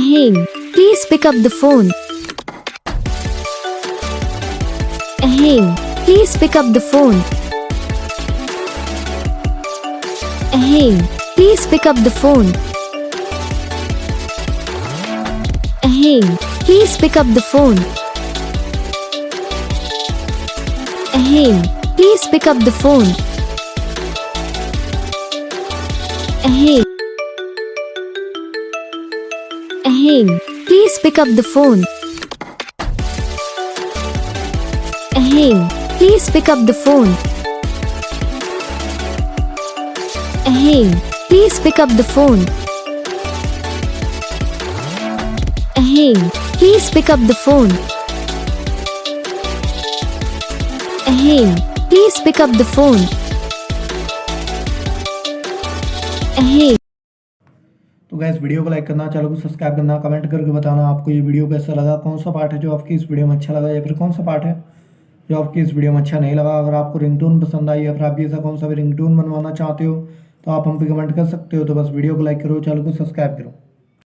Hey, please pick up the phone. Hey, please pick up the phone. Hey, please pick up the phone. Hey, please pick up the phone. Hey, please pick up the phone. Hey, hey, please pick up the phone. Hey, please pick up the phone. Hey, please pick up the phone. Hey, please pick up the phone. Hey, please pick up the phone. Hey. तो gas video को like करना, channel को subscribe करना, comment करके बताना आपको ये video कैसा लगा, कौन सा पार्ट है जो आपकी इस वीडियो में अच्छा लगा या फिर कौन सा पार्ट है जो आपकी इस वीडियो में अच्छा नहीं लगा। अगर आपको रिंगटोन पसंद आई या फिर आप भी ऐसा कौन सा भी रिंगटोन बनवाना चाहते हो तो आप हम पे कमेंट कर सकते हो। तो बस वीडियो को लाइक करो, चैनल को सब्सक्राइब करो।